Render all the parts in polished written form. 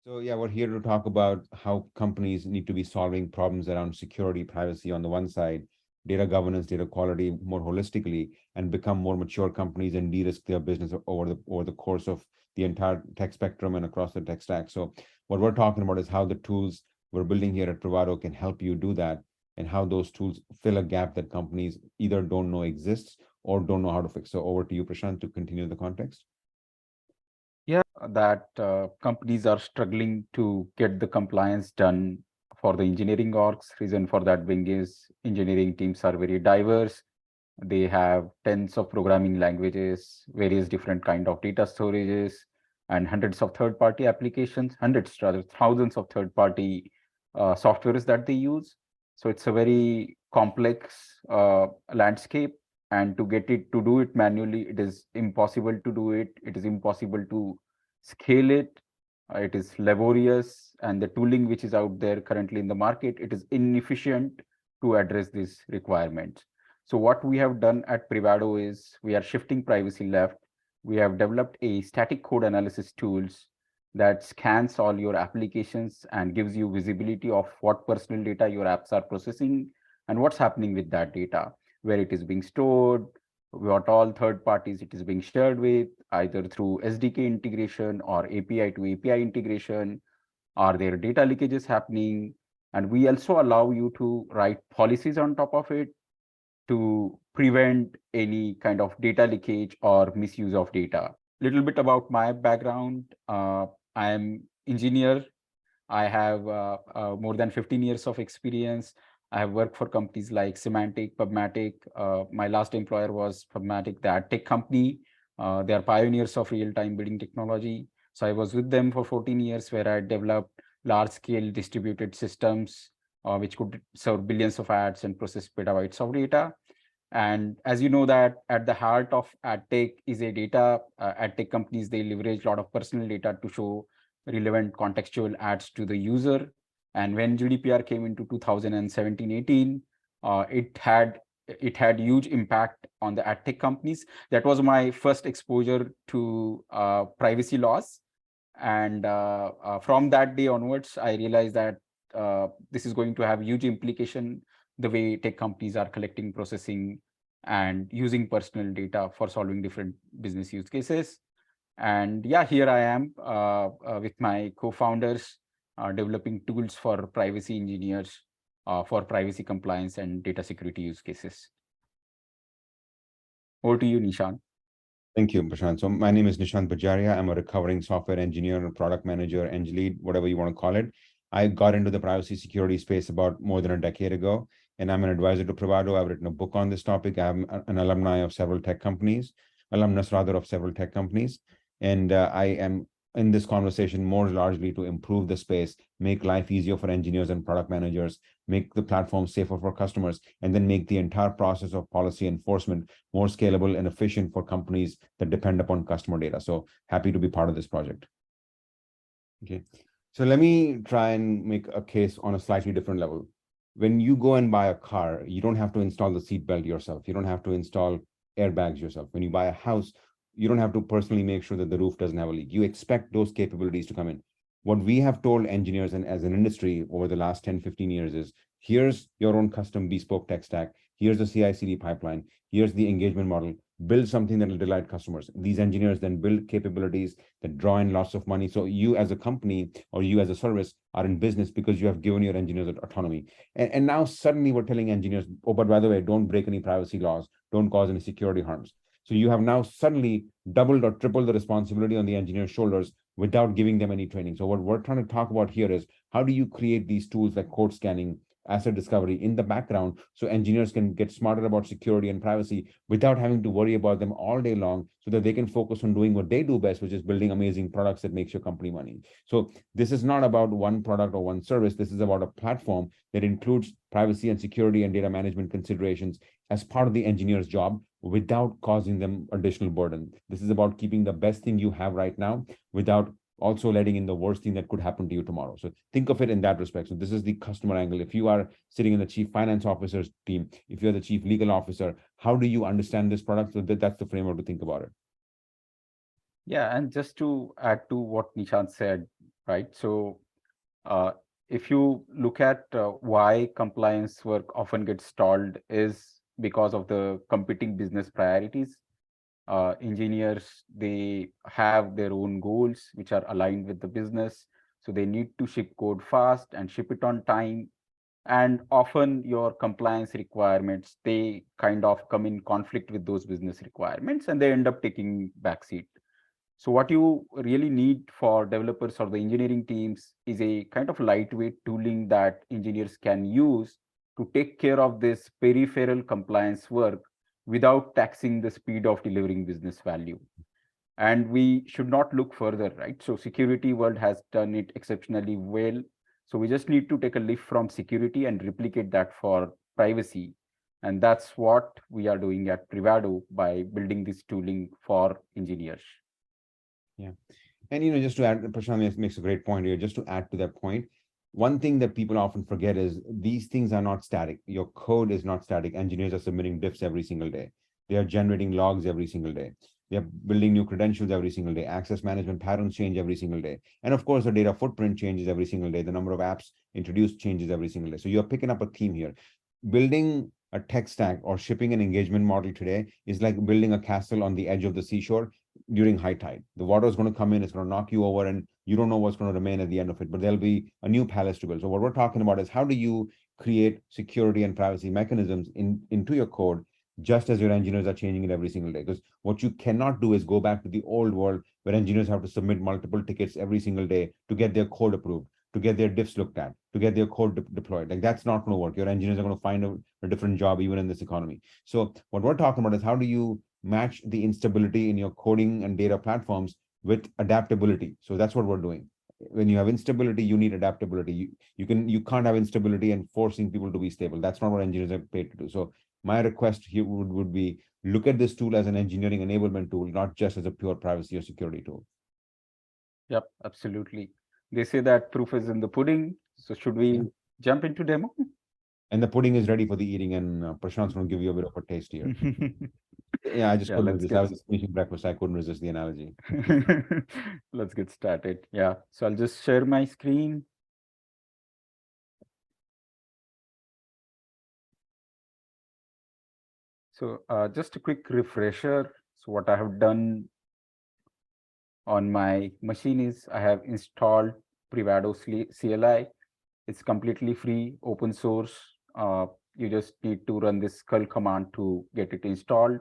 So yeah, we're here to talk about how companies need to be solving problems around security, privacy on the one side, data governance, data quality more holistically, and become more mature companies and de-risk their business over the course of the entire tech spectrum and across the tech stack. So what we're talking about is how the tools we're building here at Privado can help you do that, and how those tools fill a gap that companies either don't know exists or don't know how to fix. So over to you, Prashant, to continue the context. Yeah, that companies are struggling to get the compliance done for the engineering orgs. Reason for that being is engineering teams are very diverse. They have tens of programming languages, various different kind of data storages, and hundreds of third-party applications, hundreds rather thousands of third-party softwares that they use. So it's a very complex landscape, and to get it to do it manually, it is impossible to do it. It is impossible to scale it. It is laborious, and the tooling which is out there currently in the market, it is inefficient to address these requirements. So what we have done at Privado is we are shifting privacy left. We have developed a static code analysis tools that scans all your applications and gives you visibility of what personal data your apps are processing and what's happening with that data, where it is being stored, what all third parties it is being shared with, either through SDK integration or API to API integration. Are there data leakages happening? And we also allow you to write policies on top of it to prevent any kind of data leakage or misuse of data. Little bit about my background. I am engineer. I have more than 15 years of experience. I have worked for companies like Semantic, Pubmatic. My last employer was Pubmatic, the ad tech company. They are pioneers of real-time bidding technology. So I was with them for 14 years, where I developed large-scale distributed systems, which could serve billions of ads and process petabytes of data. And as you know that at the heart of ad tech is a data. Ad tech companies, they leverage a lot of personal data to show relevant contextual ads to the user. And when GDPR came into 2017-18, it had huge impact on the ad tech companies. That was my first exposure to privacy laws. And from that day onwards, I realized that this is going to have huge implication the way tech companies are collecting, processing, and using personal data for solving different business use cases. And yeah, here I am with my co-founders developing tools for privacy engineers for privacy compliance and data security use cases. Over to you, Nishan. Thank you, Prashant. So my name is Nishant Bajaria. I'm a recovering software engineer, product manager, eng lead, whatever you want to call it. I got into the privacy security space about more than a decade ago, and I'm an advisor to Privado. I've written a book on this topic. I'm an alumnus rather of several tech companies. And I am in this conversation more largely to improve the space, make life easier for engineers and product managers, make the platform safer for customers, and then make the entire process of policy enforcement more scalable and efficient for companies that depend upon customer data. So happy to be part of this project. Okay, so let me try and make a case on a slightly different level. When you go and buy a car, you don't have to install the seatbelt yourself. You don't have to install airbags yourself. When you buy a house, you don't have to personally make sure that the roof doesn't have a leak. You expect those capabilities to come in. What we have told engineers and as an industry over the last 10, 15 years is, here's your own custom bespoke tech stack. Here's the CI/CD pipeline. Here's the engagement model. Build something that will delight customers. These engineers then build capabilities that draw in lots of money. So you as a company or you as a service are in business because you have given your engineers autonomy. And now suddenly we're telling engineers, oh, but by the way, don't break any privacy laws, don't cause any security harms. So you have now suddenly doubled or tripled the responsibility on the engineer's shoulders without giving them any training. So what we're trying to talk about here is, how do you create these tools like code scanning, asset discovery in the background, so engineers can get smarter about security and privacy without having to worry about them all day long, so that they can focus on doing what they do best, which is building amazing products that makes your company money. So this is not about one product or one service. This is about a platform that includes privacy and security and data management considerations as part of the engineer's job without causing them additional burden. This is about keeping the best thing you have right now without also letting in the worst thing that could happen to you tomorrow. So think of it in that respect. So this is the customer angle. If you are sitting in the chief finance officer's team, if you're the chief legal officer, how do you understand this product? So that's the framework to think about it. Yeah, and just to add to what Nishant said, right? So uh, if you look at why compliance work often gets stalled is because of the competing business priorities. Engineers, they have their own goals which are aligned with the business. So they need to ship code fast and ship it on time. And often your compliance requirements, they kind of come in conflict with those business requirements and they end up taking backseat. So what you really need for developers or the engineering teams is a kind of lightweight tooling that engineers can use to take care of this peripheral compliance work without taxing the speed of delivering business value. And we should not look further, right? So security world has done it exceptionally well. So we just need to take a lift from security and replicate that for privacy. And that's what we are doing at Privado by building this tooling for engineers. Yeah. And just to add, Prashant makes a great point here. Just to add to that point, one thing that people often forget is these things are not static. Your code is not static. Engineers are submitting diffs every single day. They are generating logs every single day. They are building new credentials every single day. Access management patterns change every single day. And of course, the data footprint changes every single day. The number of apps introduced changes every single day. So you're picking up a theme here. Building a tech stack or shipping an engagement model today is like building a castle on the edge of the seashore during high tide. The water is going to come in, it's going to knock you over, and you don't know what's going to remain at the end of it, but there'll be a new palace to build. So what we're talking about is how do you create security and privacy mechanisms into your code just as your engineers are changing it every single day. Because what you cannot do is go back to the old world where engineers have to submit multiple tickets every single day to get their code approved, to get their diffs looked at, to get their code deployed. Like that's not going to work. Your engineers are going to find a different job even in this economy. So what we're talking about is how do you match the instability in your coding and data platforms with adaptability. So that's what we're doing. When you have instability, you need adaptability. You can't have instability and forcing people to be stable. That's not what engineers are paid to do. So my request here would be look at this tool as an engineering enablement tool, not just as a pure privacy or security tool. Yep, absolutely. They say that proof is in the pudding. So should we jump into demo? And the pudding is ready for the eating, and Prashant's going to give you a bit of a taste here. Yeah, I just couldn't let's resist. I was just finishing breakfast. I couldn't resist the analogy. let's get started. Yeah, so I'll just share my screen. So just a quick refresher. So what I have done on my machine is I have installed Privado CLI. It's completely free, open source. You just need to run this curl command to get it installed.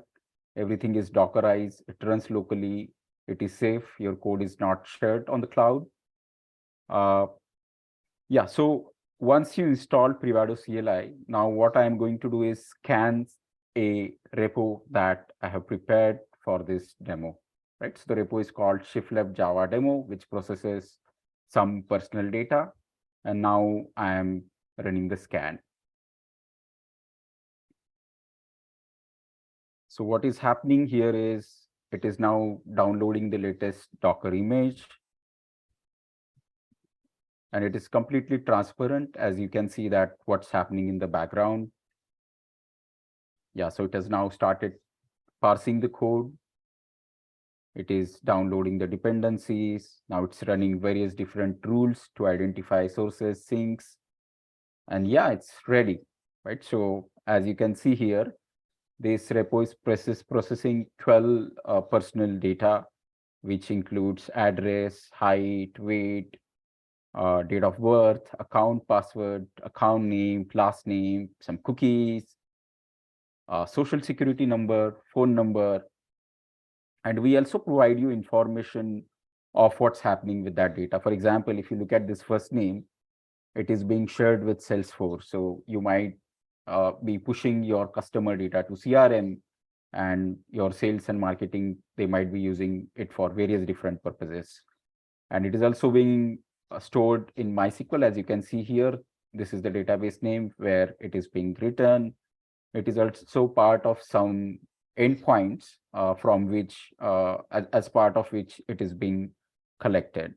Everything is Dockerized. It runs locally. It is safe. Your code is not shared on the cloud. Yeah, so once you install Privado CLI, now what I am going to do is scan a repo that I have prepared for this demo, right? So the repo is called shiftleft Java demo, which processes some personal data. And now I am running the scan. So what is happening here is it is now downloading the latest Docker image. And it is completely transparent, as you can see that what's happening in the background. Yeah, so it has now started parsing the code. It is downloading the dependencies. Now it's running various different rules to identify sources, sinks. And yeah, it's ready, right? So as you can see here, this repo is processing 12 personal data, which includes address, height, weight, date of birth, account password, account name, last name, some cookies, social security number, phone number. And we also provide you information of what's happening with that data. For example, if you look at this first name, it is being shared with Salesforce. So you might be pushing your customer data to CRM, and your sales and marketing, they might be using it for various different purposes. And it is also being stored in MySQL. As you can see here, this is the database name where it is being written. It is also part of some endpoints from which, as part of which it is being collected.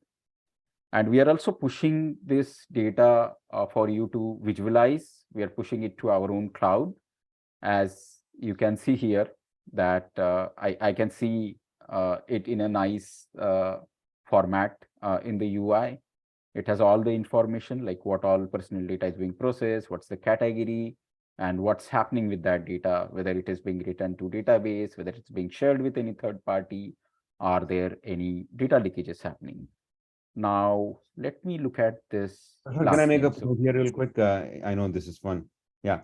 And we are also pushing this data for you to visualize. We are pushing it to our own cloud. As you can see here, that I can see it in a nice format in the UI. It has all the information, like what all personal data is being processed, what's the category, and what's happening with that data, whether it is being written to database, whether it's being shared with any third party, are there any data leakages happening. Now, let me look at this Can I last make a name. point here real quick? I know this is fun. Yeah.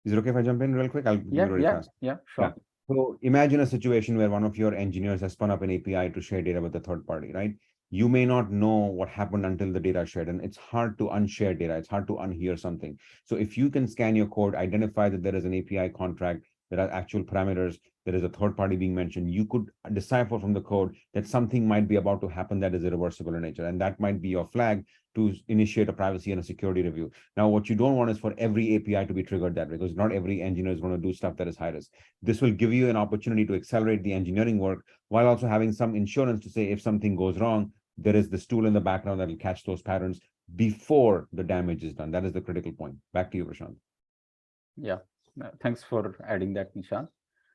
Is it okay if I jump in real quick? I'll give you really fast. Yeah, Yeah. sure. So imagine a situation where one of your engineers has spun up an API to share data with a third party, right? You may not know what happened until the data is shared, and it's hard to unshare data. It's hard to unhear something. So if you can scan your code, identify that there is an API contract, there are actual parameters, there is a third party being mentioned, you could decipher from the code that something might be about to happen that is irreversible in nature. And that might be your flag to initiate a privacy and a security review. Now, what you don't want is for every API to be triggered that way, because not every engineer is going to do stuff that is high risk. This will give you an opportunity to accelerate the engineering work while also having some insurance to say if something goes wrong, there is this tool in the background that will catch those patterns before the damage is done. That is the critical point. Back to you, Prashant. Yeah, thanks for adding that, Nishant.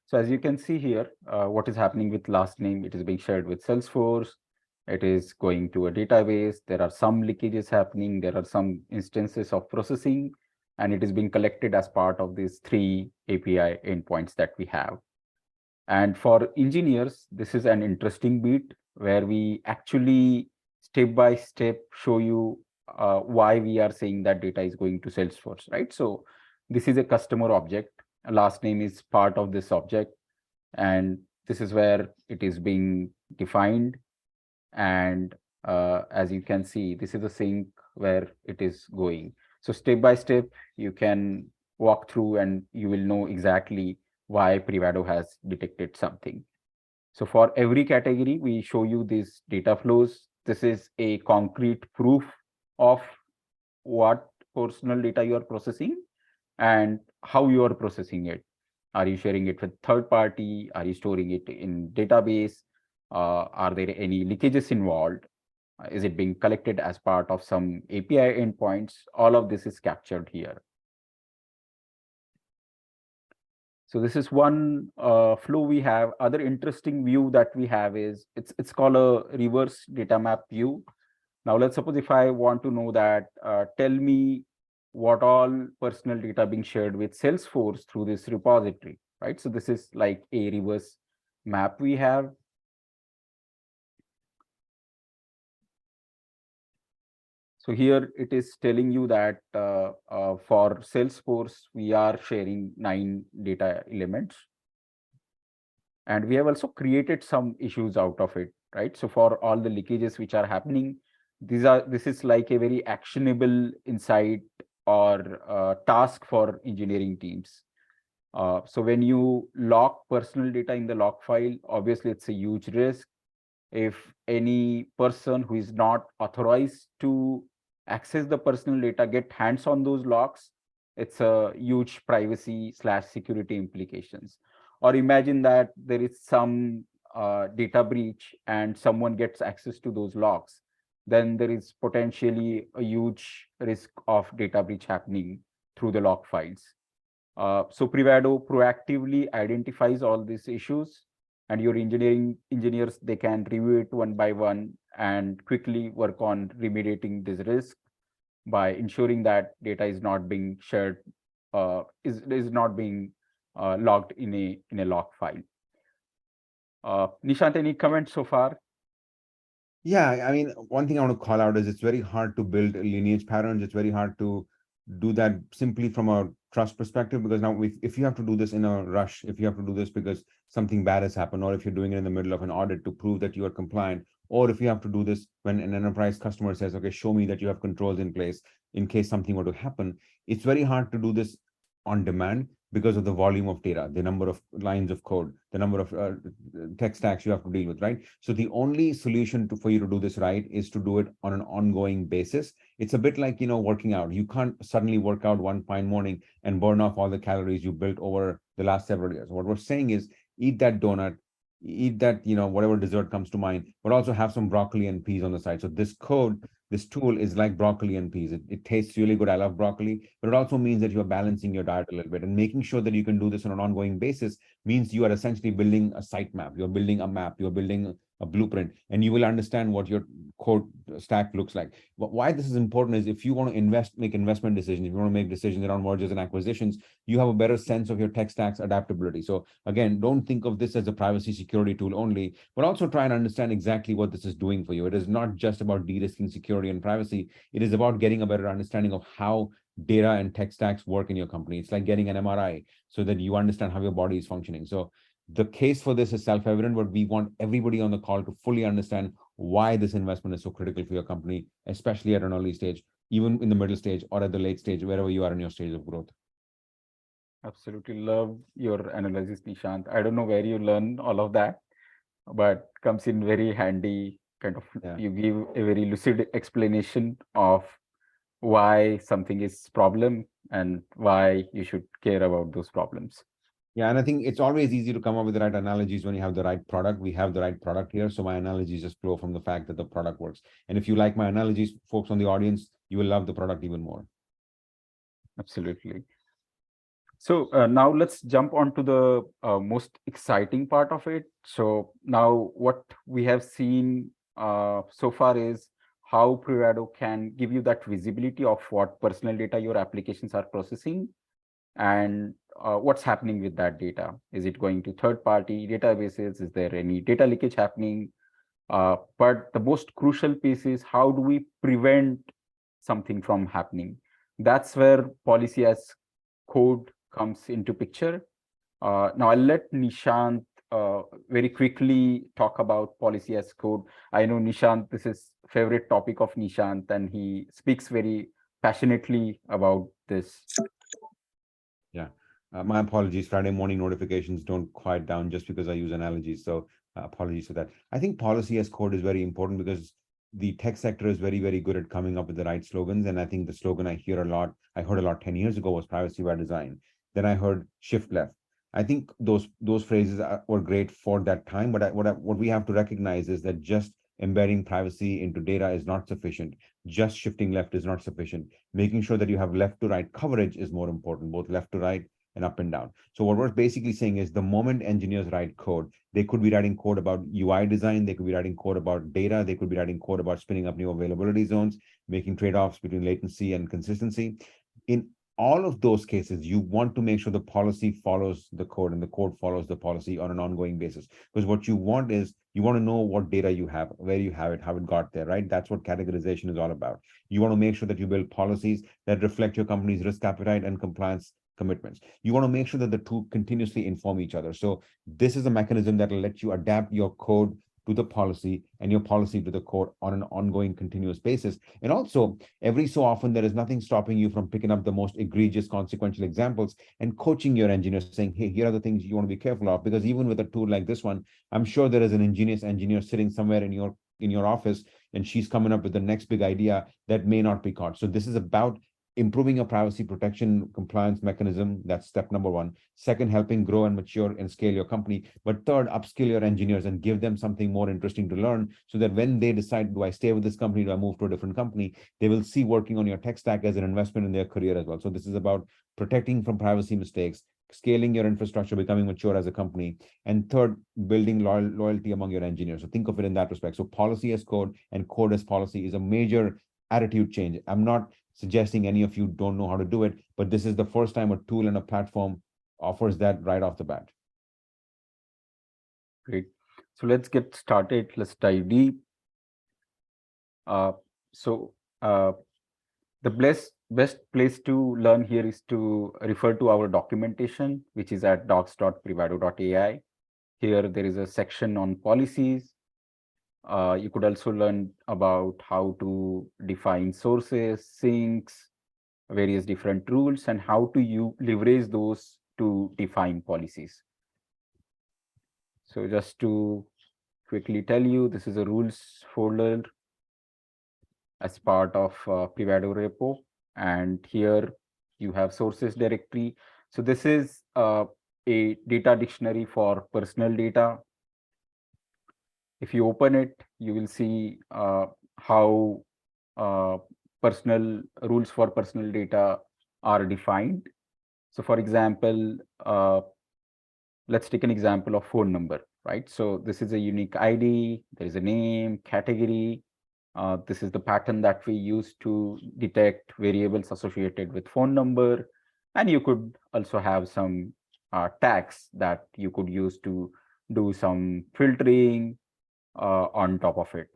So as you can see here, what is happening with last name, it is being shared with Salesforce. It is going to a database. There are some leakages happening. There are some instances of processing, and it is being collected as part of these 3 API endpoints that we have. And for engineers, this is an interesting bit where we actually step by step show you why we are saying that data is going to Salesforce, right? So this is a customer object. A last name is part of this object, and this is where it is being defined. And as you can see, this is the sink where it is going. So step by step, you can walk through and you will know exactly why Privado has detected something. So for every category, we show you these data flows. This is a concrete proof of what personal data you are processing and how you are processing it. Are you sharing it with third party? Are you storing it in database? Are there any leakages involved? Is it being collected as part of some API endpoints? All of this is captured here. So this is one flow we have. Other interesting view that we have is it's called a reverse data map view. Now let's suppose if I want to know that, tell me what all personal data being shared with Salesforce through this repository, right? So this is like a reverse map we have. So here it is telling you that for Salesforce, we are sharing 9 data elements. And we have also created some issues out of it, right? So for all the leakages which are happening, this is like a very actionable insight or task for engineering teams. So when you lock personal data in the lock file, obviously it's a huge risk. If any person who is not authorized to access the personal data get hands on those locks, it's a huge privacy/security implications. Or imagine that there is some data breach and someone gets access to those logs, then there is potentially a huge risk of data breach happening through the log files. So Privado proactively identifies all these issues, and your engineers, they can review it one by one and quickly work on remediating this risk by ensuring that data is not being shared, is not being logged in a log file. Nishant, any comments so far? Yeah, I mean, one thing I want to call out is it's very hard to build lineage patterns. It's very hard to do that simply from a trust perspective, because now if you have to do this in a rush, if you have to do this because something bad has happened, or if you're doing it in the middle of an audit to prove that you are compliant, or if you have to do this when an enterprise customer says, okay, show me that you have controls in place in case something were to happen, it's very hard to do this on demand because of the volume of data, the number of lines of code, the number of tech stacks you have to deal with, right? So the only solution for you to do this right is to do it on an ongoing basis. It's a bit like, working out. You can't suddenly work out one fine morning and burn off all the calories you built over the last several years. What we're saying is eat that donut, eat that, whatever dessert comes to mind, but also have some broccoli and peas on the side. So this tool is like broccoli and peas. It tastes really good. I love broccoli, but it also means that you're balancing your diet a little bit, and making sure that you can do this on an ongoing basis means you are essentially building a sitemap. You're building a map. You're building a blueprint, and you will understand what your code stack looks like. But why this is important is if you want to make investment decisions, if you want to make decisions around mergers and acquisitions, you have a better sense of your tech stack's adaptability. So again, don't think of this as a privacy security tool only, but also try and understand exactly what this is doing for you. It is not just about de-risking security and privacy. It is about getting a better understanding of how data and tech stacks work in your company. It's like getting an MRI so that you understand how your body is functioning. So the case for this is self-evident, but we want everybody on the call to fully understand why this investment is so critical for your company, especially at an early stage, even in the middle stage or at the late stage, wherever you are in your stage of growth. Absolutely love your analysis, Nishant. I don't know where you learn all of that, but comes in very handy. Kind of, Yeah. you give a very lucid explanation of why something is problem and why you should care about those problems. Yeah, and I think it's always easy to come up with the right analogies when you have the right product. We have the right product here, so my analogies just flow from the fact that the product works. And if you like my analogies, folks on the audience, you will love the product even more. Absolutely. So now let's jump onto the most exciting part of it. So now what we have seen so far is how Privado can give you that visibility of what personal data your applications are processing and what's happening with that data. Is it going to third-party databases? Is there any data leakage happening? But the most crucial piece is how do we prevent something from happening? That's where policy as code comes into picture. Now I'll let Nishant very quickly talk about policy as code. I know Nishant, this is favorite topic of Nishant, and he speaks very passionately about this. Yeah. My apologies. Friday morning notifications don't quiet down just because I use analogies. So apologies for that. I think policy as code is very important because the tech sector is very, very good at coming up with the right slogans. And I think the slogan I heard a lot 10 years ago was privacy by design. Then I heard shift left. I think those phrases were great for that time. But what we have to recognize is that just embedding privacy into data is not sufficient. Just shifting left is not sufficient. Making sure that you have left to right coverage is more important, both left to right and up and down. So what we're basically saying is the moment engineers write code, they could be writing code about UI design, they could be writing code about data, they could be writing code about spinning up new availability zones, making trade-offs between latency and consistency. In all of those cases, you want to make sure the policy follows the code and the code follows the policy on an ongoing basis. Because what you want is you want to know what data you have, where you have it, how it got there, right? That's what categorization is all about. You want to make sure that you build policies that reflect your company's risk appetite and compliance commitments. You want to make sure that the two continuously inform each other. So this is a mechanism that will let you adapt your code to the policy and your policy to the code on an ongoing continuous basis. And also, every so often, there is nothing stopping you from picking up the most egregious consequential examples and coaching your engineers saying, hey, here are the things you want to be careful of. Because even with a tool like this one, I'm sure there is an ingenious engineer sitting somewhere in your office, and she's coming up with the next big idea that may not be caught. So this is about improving your privacy protection compliance mechanism. That's step number one. Second, helping grow and mature and scale your company. But third, upskill your engineers and give them something more interesting to learn so that when they decide, do I stay with this company, do I move to a different company, they will see working on your tech stack as an investment in their career as well. So this is about protecting from privacy mistakes, scaling your infrastructure, becoming mature as a company, and third, building loyalty among your engineers. So think of it in that respect. So policy as code and code as policy is a major attitude change. I'm not suggesting any of you don't know how to do it, but this is the first time a tool and a platform offers that right off the bat. Great. So let's get started. Let's dive deep. So the best place to learn here is to refer to our documentation, which is at docs.privado.ai. Here there is a section on policies. You could also learn about how to define sources, sinks, various different rules, and how to leverage those to define policies. So just to quickly tell you, this is a rules folder as part of Privado repo. And here you have sources directory. So this is a data dictionary for personal data. If you open it, you will see how personal rules for personal data are defined. So for example, let's take an example of phone number, right? So this is a unique ID, there is a name, category. This is the pattern that we use to detect variables associated with phone number. And you could also have some tags that you could use to do some filtering on top of it.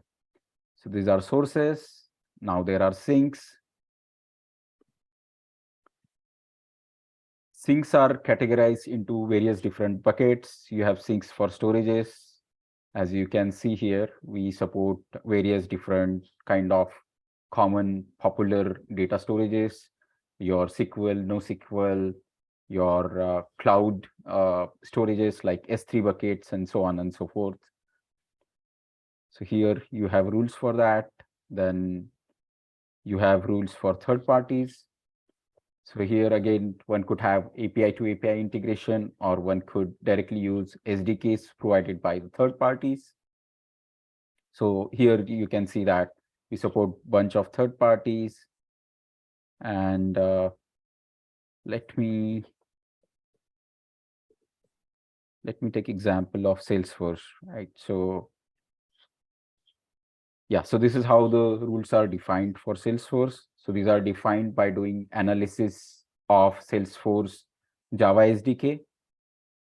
So these are sources. Now there are sinks. Sinks are categorized into various different buckets. You have sinks for storages. As you can see here, we support various different kind of common popular data storages, your SQL, NoSQL, your cloud storages like S3 buckets, and so on and so forth. So here you have rules for that. Then you have rules for third parties. So here again, one could have API to API integration, or one could directly use SDKs provided by the third parties. So here you can see that we support bunch of third parties. And let me take example of Salesforce, right? So yeah, so this is how the rules are defined for Salesforce. So these are defined by doing analysis of Salesforce Java SDK.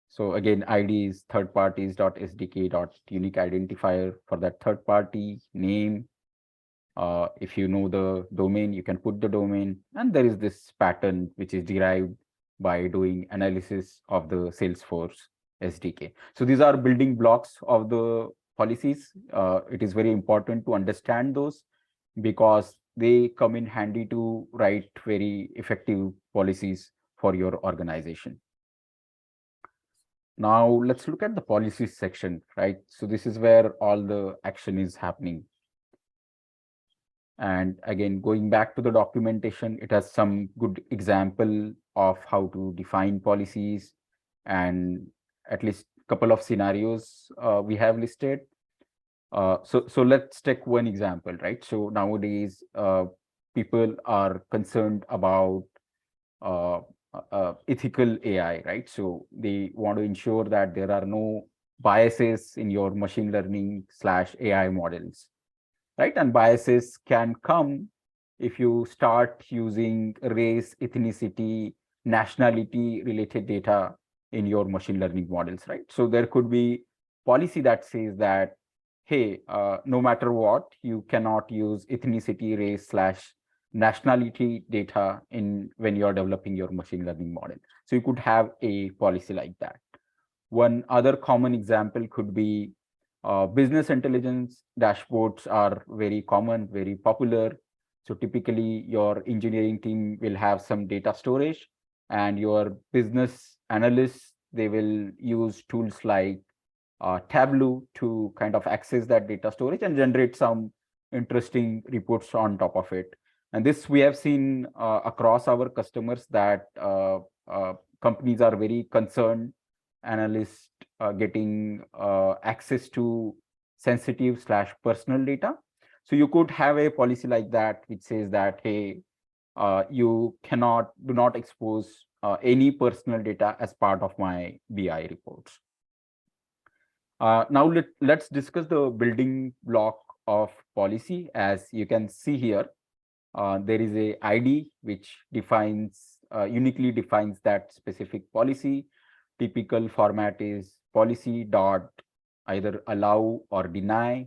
So again, ID is third parties dot SDK dot unique identifier for that third party name. If you know the domain, you can put the domain, and there is this pattern which is derived by doing analysis of the Salesforce SDK. So these are building blocks of the policies. It is very important to understand those because they come in handy to write very effective policies for your organization. Now let's look at the policies section, right? So this is where all the action is happening. And again, going back to the documentation, it has some good example of how to define policies, and at least a couple of scenarios we have listed. So let's take one example, right? So nowadays, people are concerned about ethical AI, right? So they want to ensure that there are no biases in your machine learning / AI models, right? And biases can come if you start using race, ethnicity, nationality related data in your machine learning models, right? So there could be policy that says that, hey, no matter what, you cannot use ethnicity, race / nationality data in when you're developing your machine learning model. So you could have a policy like that. One other common example could be business intelligence dashboards are very common, very popular. So typically your engineering team will have some data storage, and your business analysts, they will use tools like Tableau to kind of access that data storage and generate some interesting reports on top of it. And this we have seen across our customers that companies are very concerned, analysts getting access to sensitive / personal data. So you could have a policy like that, which says that, hey, you do not expose any personal data as part of my BI reports. Now let's discuss the building block of policy. As you can see here, there is a ID which defines uniquely defines that specific policy. Typical format is policy dot either allow or deny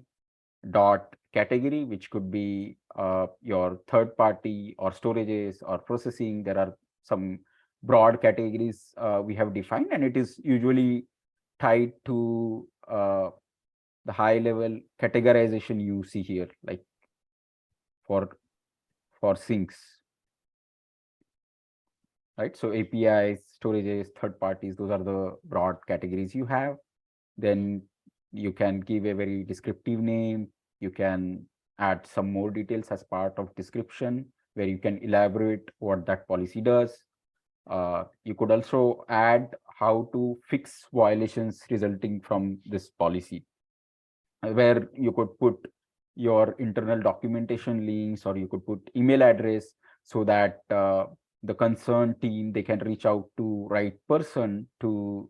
dot category, which could be your third party or storages or processing. There are some broad categories we have defined, and it is usually tied to the high level categorization you see here, like for sinks, right? So APIs, storages, third parties, those are the broad categories you have. Then you can give a very descriptive name. You can add some more details as part of description, where you can elaborate what that policy does. You could also add how to fix violations resulting from this policy. where you could put your internal documentation links, or you could put email address, so that the concerned team, they can reach out to right person to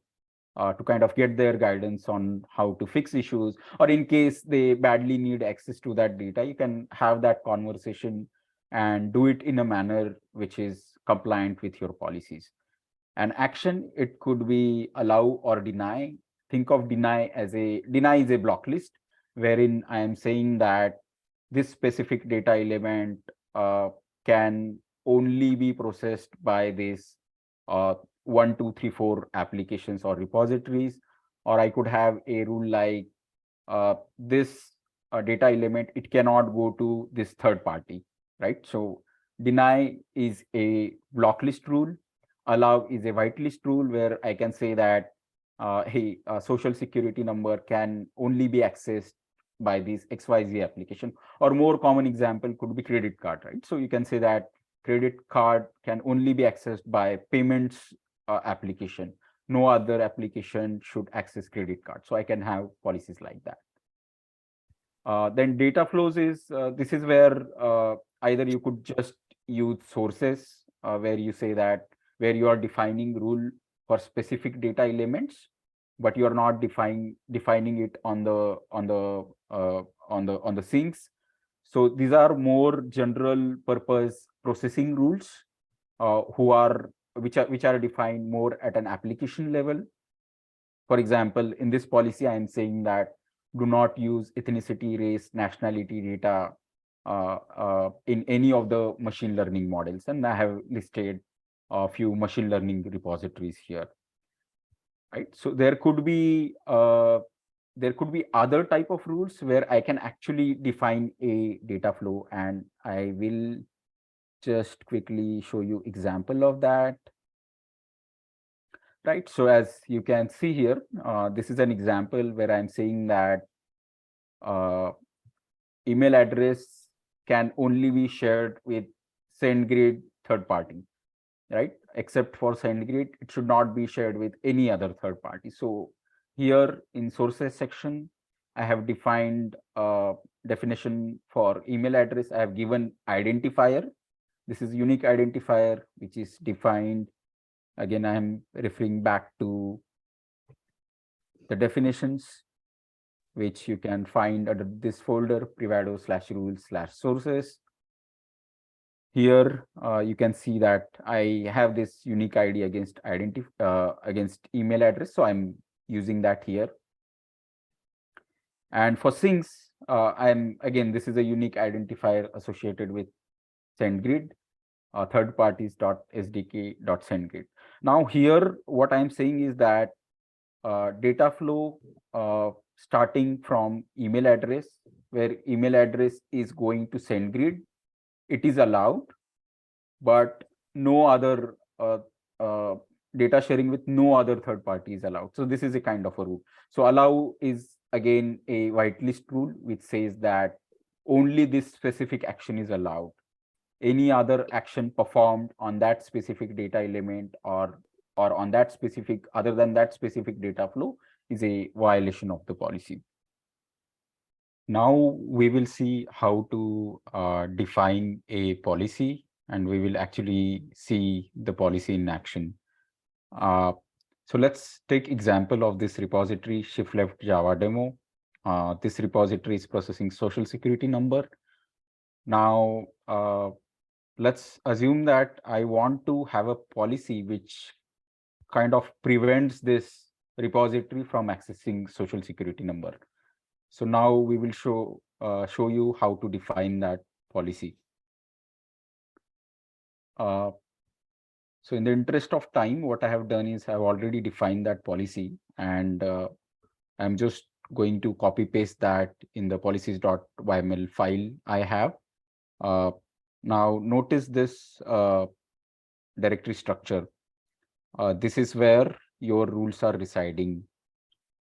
kind of get their guidance on how to fix issues, or in case they badly need access to that data, you can have that conversation and do it in a manner which is compliant with your policies. An action, it could be allow or deny. Think of deny is a block list, wherein I am saying that this specific data element can only be processed by this 1, 2, 3, 4 applications or repositories. Or I could have a rule like this data element, it cannot go to this third party, right? So deny is a block list rule. Allow is a whitelist rule, where I can say that, hey, a social security number can only be accessed by this XYZ application. Or more common example could be credit card, right? So you can say that credit card can only be accessed by payments application. No other application should access credit card. So I can have policies like that. Then data flows is, this is where either you could just use sources, where you say that, where you are defining rule for specific data elements, but you are not defining it on the sinks. So these are more general purpose processing rules, which are defined more at an application level. For example, in this policy, I am saying that do not use ethnicity, race, nationality data in any of the machine learning models. And I have listed a few machine learning repositories here. Right. So there could be other type of rules where I can actually define a data flow, and I will just quickly show you example of that. Right. So as you can see here, this is an example where I'm saying that email address can only be shared with SendGrid third party, right? Except for SendGrid, it should not be shared with any other third party. So here in sources section, I have defined a definition for email address. I have given identifier. This is unique identifier, which is defined. Again, I am referring back to the definitions, which you can find under this folder, Privado/rules/sources. Here, you can see that I have this unique ID against email address. So I'm using that here. And for sinks, again, this is a unique identifier associated with SendGrid, third parties.sdk.sendgrid. Now here, what I'm saying is that data flow starting from email address, where email address is going to SendGrid, it is allowed, but no other data sharing with no other third party is allowed. So this is a kind of a rule. So allow is again a whitelist rule, which says that only this specific action is allowed. Any other action performed on that specific data element or on that specific, other than that specific data flow, is a violation of the policy. Now we will see how to define a policy, and we will actually see the policy in action. So let's take example of this repository, shift left Java demo. This repository is processing social security number. Now, let's assume that I want to have a policy which kind of prevents this repository from accessing social security number. So now we will show you how to define that policy. So in the interest of time, what I have done is I've already defined that policy, and I'm just going to copy paste that in the policies.yml file I have. Now notice this directory structure. This is where your rules are residing.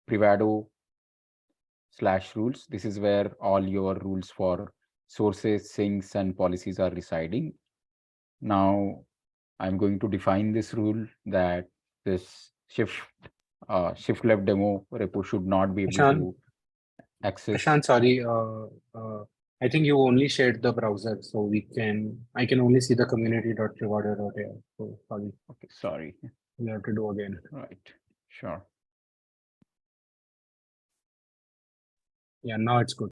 Privado/rules. This is where all your rules for sources, sinks, and policies are residing. Now I'm going to define this rule that this shift left demo repo should not be able Ishan, to. access. Prashant, sorry. I think you only shared the browser, so I can only see the community.privado.ai. So sorry, Okay, sorry. you have to do again. Right, sure. Yeah, now it's good.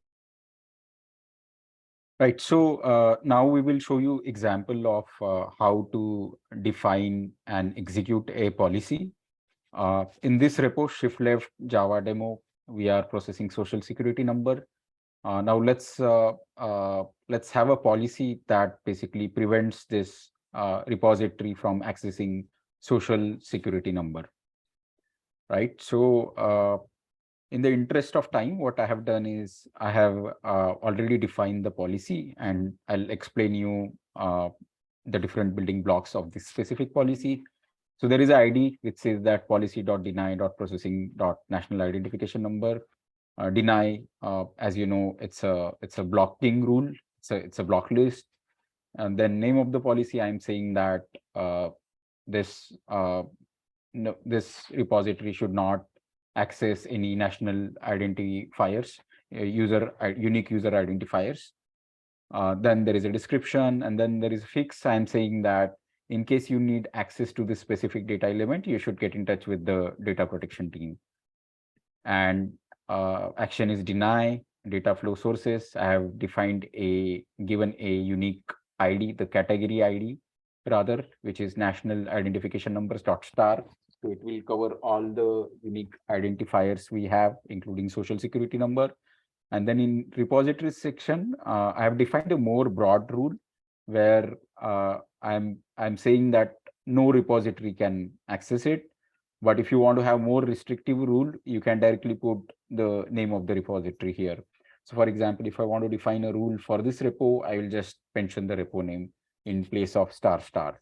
Right. So now we will show you example of how to define and execute a policy. In this repo, shift left Java demo, we are processing social security number. Now let's have a policy that basically prevents this repository from accessing social security number. Right. So in the interest of time, what I have done is I have already defined the policy, and I'll explain you the different building blocks of this specific policy. So there is an ID which says that policy.deny.processing.national identification number. Deny, as you know, it's a blocking rule. It's a block list. And then name of the policy, I'm saying that this no, this repository should not access any national identifiers, unique user identifiers. Then there is a description, and then there is fix. I'm saying that in case you need access to this specific data element, you should get in touch with the data protection team. And action is deny data flow sources. I have defined given a unique ID, the category ID rather, which is national identification numbers dot star. So it will cover all the unique identifiers we have, including social security number. And then in repository section, I have defined a more broad rule where I'm saying that no repository can access it. But if you want to have more restrictive rule, you can directly put the name of the repository here. So for example, if I want to define a rule for this repo, I will just mention the repo name in place of star star.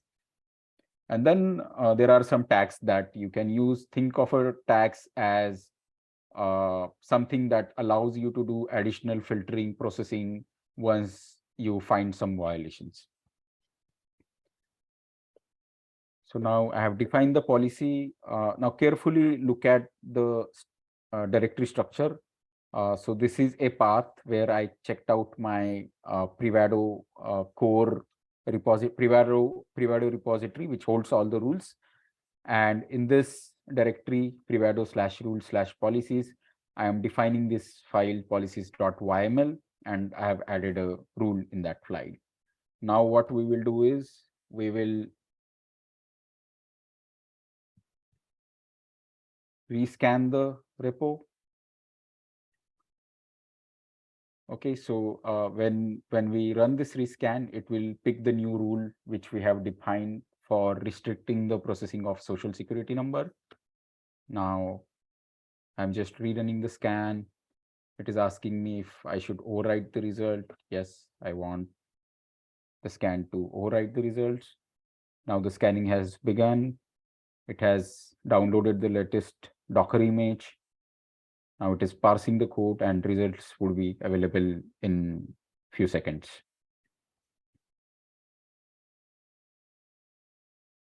And then there are some tags that you can use. Think of a tags as something that allows you to do additional filtering processing once you find some violations. So now I have defined the policy. Now carefully look at the directory structure. So this is a path where I checked out my Privado core Privado repository, which holds all the rules. And in this directory, privado/rule/policies, I am defining this file policies.yml, and I have added a rule in that file. Now what we will do is we will rescan the repo. Okay, so when we run this rescan, it will pick the new rule which we have defined for restricting the processing of social security number. Now I'm just rerunning the scan. It is asking me if I should overwrite the result. Yes, I want the scan to overwrite the results. Now the scanning has begun. It has downloaded the latest Docker image. Now it is parsing the code, and results would be available in few seconds.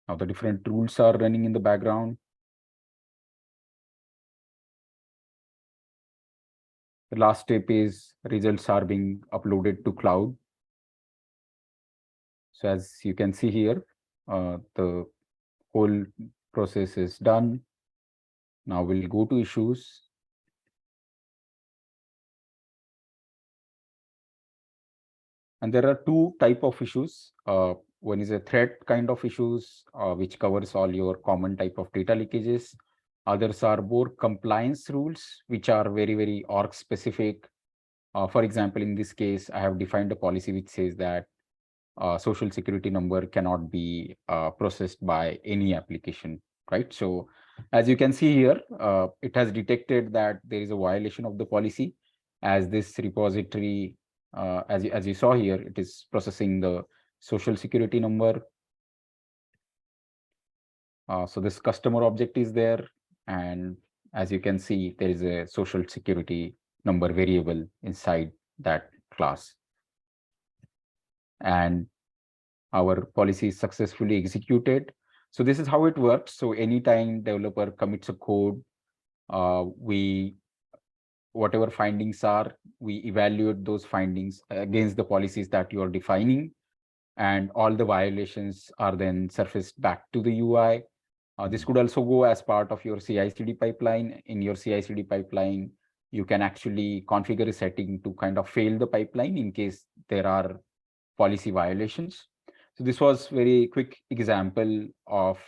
Now the different rules are running in the background. The last step is results are being uploaded to cloud. So as you can see here, the whole process is done. Now we'll go to issues. And there are two type of issues. One is a threat kind of issues, which covers all your common type of data leakages. Others are more compliance rules, which are very, very org specific. For example, in this case, I have defined a policy which says that social security number cannot be processed by any application, right? So as you can see here, it has detected that there is a violation of the policy, as this repository, as you saw here, it is processing the social security number. So this customer object is there, and as you can see, there is a social security number variable inside that class. And our policy is successfully executed. So this is how it works. So anytime developer commits a code, we whatever findings are, we evaluate those findings against the policies that you are defining, and all the violations are then surfaced back to the UI. This could also go as part of your CI/CD pipeline. In your CI/CD pipeline, you can actually configure a setting to kind of fail the pipeline in case there are policy violations. So this was very quick example of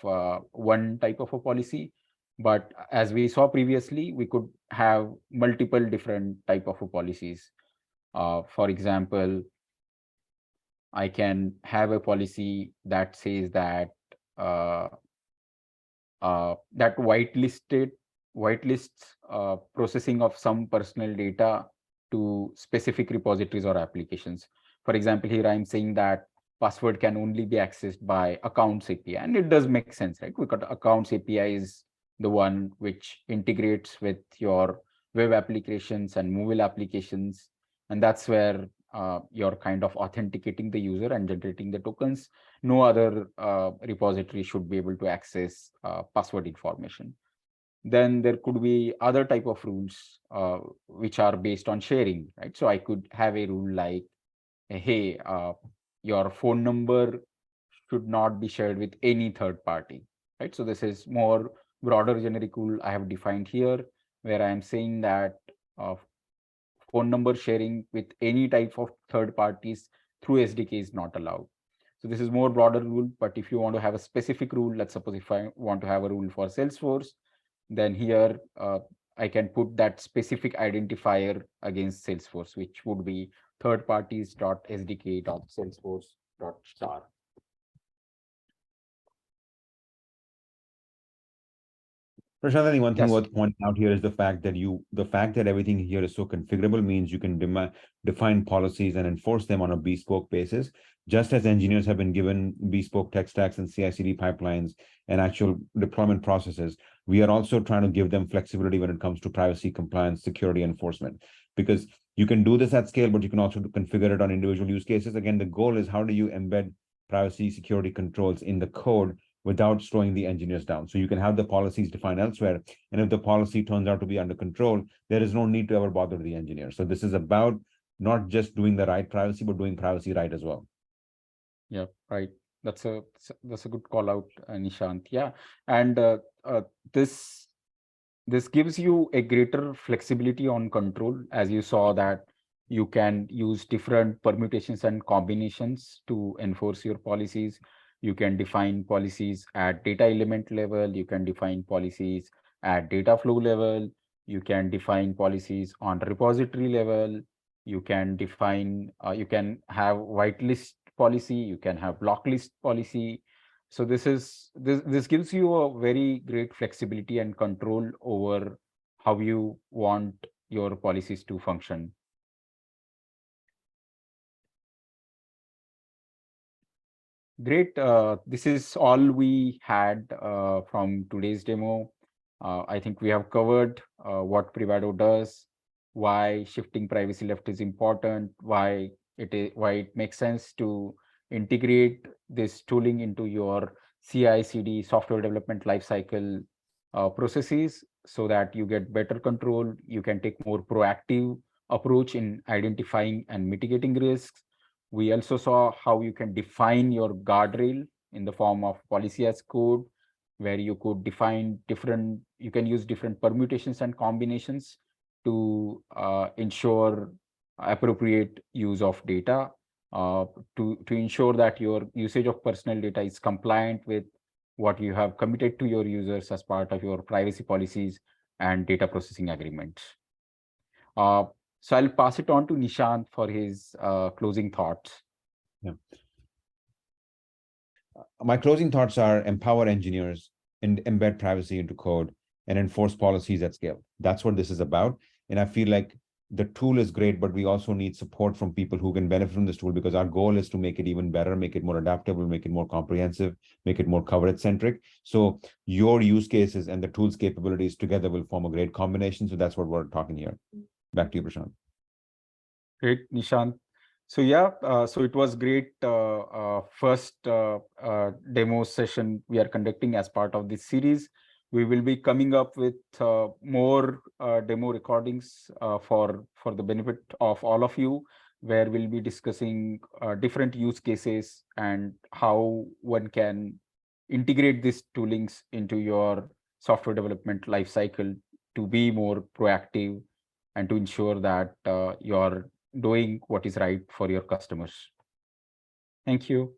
one type of a policy. But as we saw previously, we could have multiple different type of policies. For example, I can have a policy that says that that whitelists processing of some personal data to specific repositories or applications. For example, here I'm saying that password can only be accessed by accounts API, and it does make sense, right? Because accounts API is the one which integrates with your web applications and mobile applications, and that's where you're kind of authenticating the user and generating the tokens. No other repository should be able to access password information. Then there could be other type of rules which are based on sharing, right? So I could have a rule like, hey, your phone number should not be shared with any third party, right? So this is more broader generic rule I have defined here, where I am saying that phone number sharing with any type of third parties through SDK is not allowed. So this is more broader rule, but if you want to have a specific rule, let's suppose if I want to have a rule for Salesforce, then here I can put that specific identifier against Salesforce, which would be third parties.sdk.salesforce.star. Prashant, I think one thing Yes. worth pointing out here is the fact that everything here is so configurable means you can define policies and enforce them on a bespoke basis. Just as engineers have been given bespoke tech stacks and CI/CD pipelines and actual deployment processes, we are also trying to give them flexibility when it comes to privacy, compliance, security enforcement. Because you can do this at scale, but you can also configure it on individual use cases. Again, the goal is how do you embed privacy, security controls in the code without slowing the engineers down. So you can have the policies defined elsewhere. And if the policy turns out to be under control, there is no need to ever bother the engineer. So this is about not just doing the right privacy, but doing privacy right as well. Yeah, right. That's a good call out, Nishant. Yeah, and this gives you a greater flexibility on control, as you saw that you can use different permutations and combinations to enforce your policies. You can define policies at data element level. You can define policies at data flow level. You can define policies on repository level. You can define, you can have whitelist policy. You can have block list policy. So this gives you a very great flexibility and control over how you want your policies to function. Great. This is all we had from today's demo. I think we have covered what Privado does, why shifting privacy left is important, why it makes sense to integrate this tooling into your CI/CD software development lifecycle processes so that you get better control. You can take more proactive approach in identifying and mitigating risks. We also saw how you can define your guardrail in the form of policy as code, where you could define you can use different permutations and combinations to ensure appropriate use of data, to ensure that your usage of personal data is compliant with what you have committed to your users as part of your privacy policies and data processing agreements. So I'll pass it on to Nishant for his closing thoughts. Yeah. My closing thoughts are empower engineers and embed privacy into code and enforce policies at scale. That's what this is about. And I feel like the tool is great, but we also need support from people who can benefit from this tool, because our goal is to make it even better, make it more adaptable, make it more comprehensive, make it more coverage centric. So your use cases and the tool's capabilities together will form a great combination. So that's what we're talking here. Back to you, Prashant. Great, Nishant. So yeah, so it was great first demo session we are conducting as part of this series. We will be coming up with more demo recordings for the benefit of all of you, where we'll be discussing different use cases and how one can integrate these toolings into your software development lifecycle to be more proactive and to ensure that you're doing what is right for your customers. Thank you.